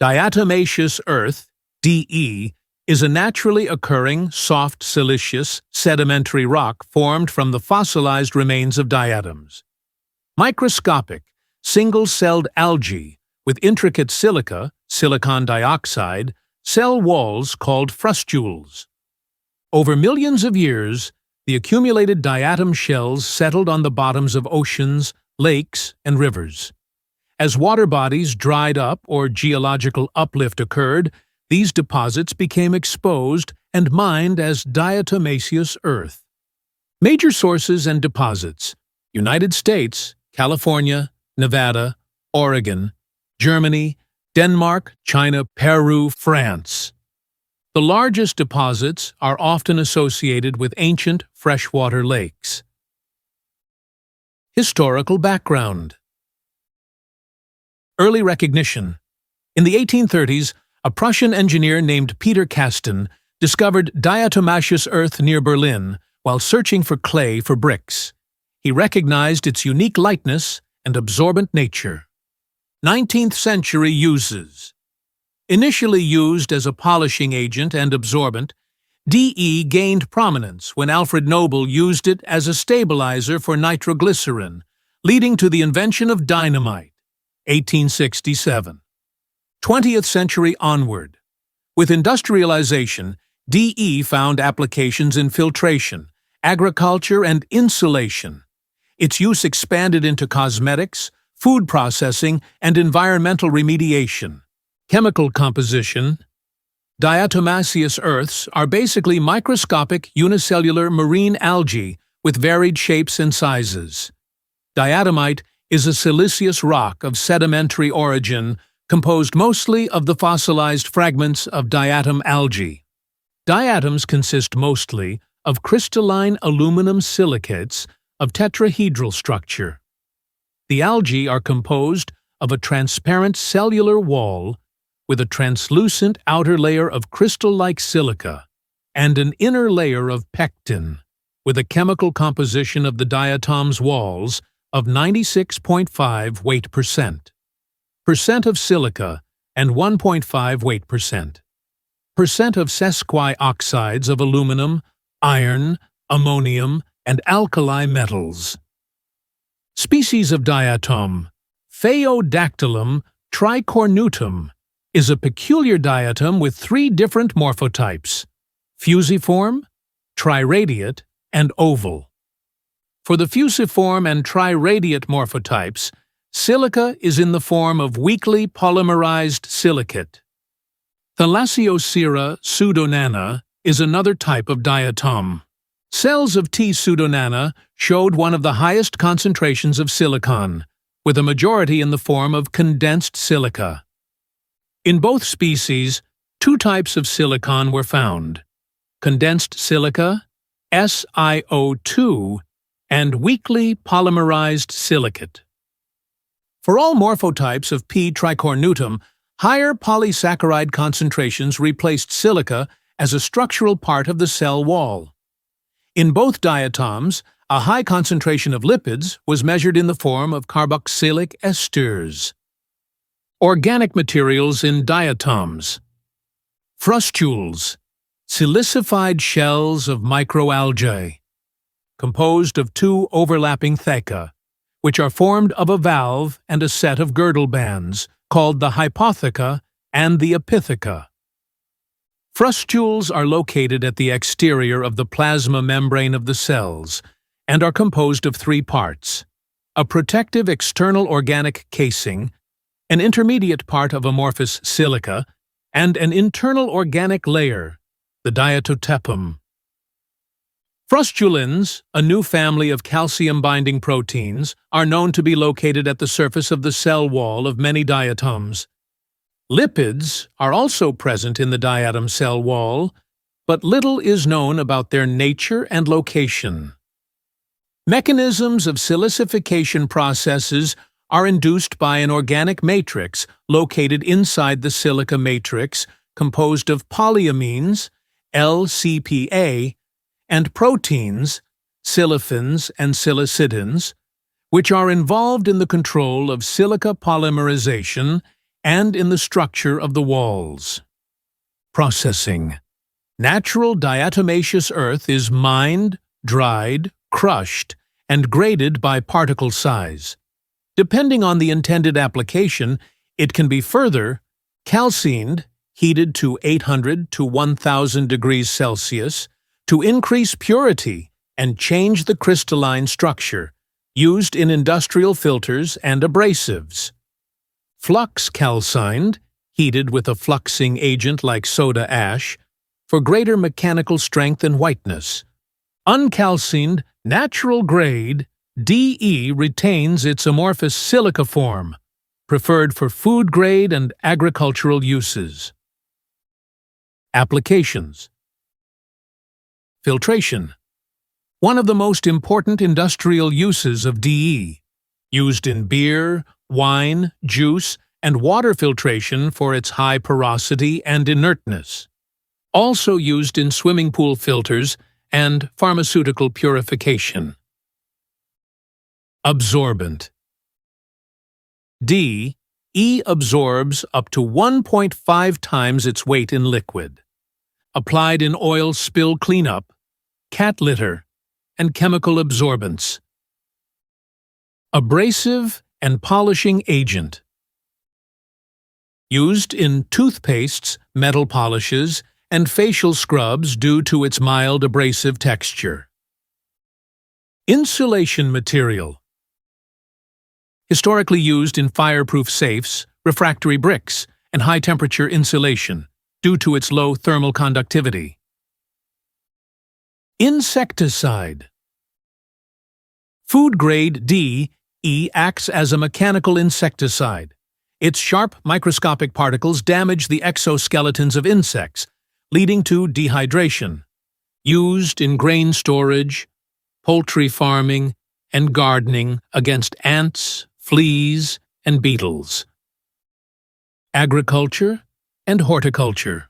Diatomaceous Earth, DE, is a naturally occurring, soft, siliceous, sedimentary rock formed from the fossilized remains of diatoms. Microscopic, single-celled algae with intricate silica, silicon dioxide, cell walls called frustules. Over millions of years, the accumulated diatom shells settled on the bottoms of oceans, lakes, and rivers. As water bodies dried up or geological uplift occurred, these deposits became exposed and mined as diatomaceous earth. Major sources and deposits: United States, California, Nevada, Oregon, Germany, Denmark, China, Peru, France. The largest deposits are often associated with ancient freshwater lakes. Historical background. Early recognition. In the 1830s, a Prussian engineer named Peter Kasten discovered diatomaceous earth near Berlin while searching for clay for bricks. He recognized its unique lightness and absorbent nature. 19th century uses. Initially used as a polishing agent and absorbent, DE gained prominence when Alfred Nobel used it as a stabilizer for nitroglycerin, leading to the invention of dynamite. 1867. 20th century onward. With industrialization, DE found applications in filtration, agriculture, and insulation. Its use expanded into cosmetics, food processing, and environmental remediation. Chemical composition. Diatomaceous earths are basically microscopic unicellular marine algae with varied shapes and sizes. Diatomite is a siliceous rock of sedimentary origin composed mostly of the fossilized fragments of diatom algae. Diatoms consist mostly of crystalline aluminum silicates of tetrahedral structure. The algae are composed of a transparent cellular wall with a translucent outer layer of crystal-like silica and an inner layer of pectin, with a chemical composition of the diatom's walls of 96.5 weight percent of silica and 1.5 weight percent of sesquioxides of aluminum, iron, ammonium, and alkali metals. Species of diatom. Phaeodactylum tricornutum is a peculiar diatom with three different morphotypes: fusiform, triradiate, and oval. For the fusiform and triradiate morphotypes, silica is in the form of weakly polymerized silicate. Thalassiosira pseudonana is another type of diatom. Cells of T. pseudonana showed one of the highest concentrations of silicon, with a majority in the form of condensed silica. In both species, two types of silicon were found: condensed silica, SiO₂, and weakly polymerized silicate. For all morphotypes of P. tricornutum, higher polysaccharide concentrations replaced silica as a structural part of the cell wall. In both diatoms, a high concentration of lipids was measured in the form of carboxylic esters. Organic materials in diatoms. Frustules, silicified shells of microalgae, composed of two overlapping theca, which are formed of a valve and a set of girdle bands, called the hypotheca and the epitheca. Frustules are located at the exterior of the plasma membrane of the cells and are composed of three parts: a protective external organic casing, an intermediate part of amorphous silica, and an internal organic layer, the diatotepum. Frustulins, a new family of calcium-binding proteins, are known to be located at the surface of the cell wall of many diatoms. Lipids are also present in the diatom cell wall, but little is known about their nature and location. Mechanisms of silicification processes are induced by an organic matrix located inside the silica matrix composed of polyamines, LCPA, and proteins, silifins and silicidins, which are involved in the control of silica polymerization and in the structure of the walls. Processing. Natural diatomaceous earth is mined, dried, crushed, and graded by particle size. Depending on the intended application, it can be further calcined, heated to 800 to 1000 degrees Celsius, to increase purity and change the crystalline structure, used in industrial filters and abrasives. Flux calcined, heated with a fluxing agent like soda ash, for greater mechanical strength and whiteness. Uncalcined, natural grade, DE retains its amorphous silica form, preferred for food grade and agricultural uses. Applications. Filtration. One of the most important industrial uses of DE, used in beer, wine, juice, and water filtration for its high porosity and inertness. Also used in swimming pool filters and pharmaceutical purification. Absorbent. DE absorbs up to 1.5 times its weight in liquid. Applied in oil spill cleanup, cat litter, and chemical absorbents. Abrasive and polishing agent. Used in toothpastes, metal polishes, and facial scrubs due to its mild abrasive texture. Insulation material. Historically used in fireproof safes, refractory bricks, and high-temperature insulation, due to its low thermal conductivity. Insecticide. Food-grade DE acts as a mechanical insecticide. Its sharp microscopic particles damage the exoskeletons of insects, leading to dehydration. Used in grain storage, poultry farming, and gardening against ants, fleas, and beetles. Agriculture and horticulture.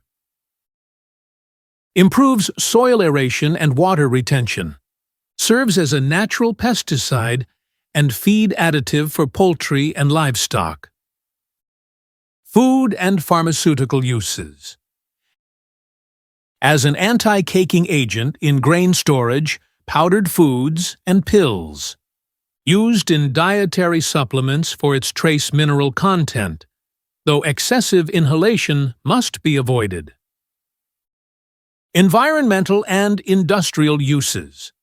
Improves soil aeration and water retention. Serves as a natural pesticide and feed additive for poultry and livestock. Food and pharmaceutical uses. As an anti-caking agent in grain storage, powdered foods, and pills. Used in dietary supplements for its trace mineral content, though excessive inhalation must be avoided. Environmental and industrial uses.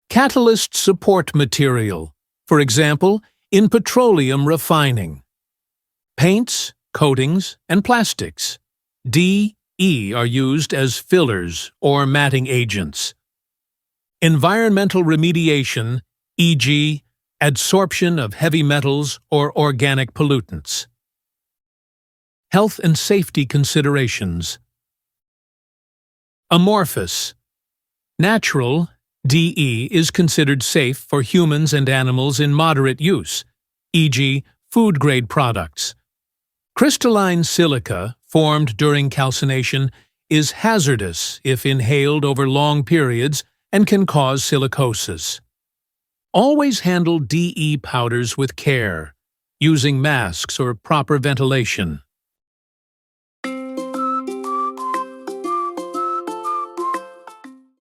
Catalyst support material, for example, in petroleum refining. Paints, coatings, and plastics. DE are used as fillers or matting agents. Environmental remediation, e.g., adsorption of heavy metals or organic pollutants. Health and safety considerations. Amorphous. Natural, DE is considered safe for humans and animals in moderate use, e.g., food-grade products. Crystalline silica, formed during calcination, is hazardous if inhaled over long periods and can cause silicosis. Always handle DE powders with care, using masks or proper ventilation.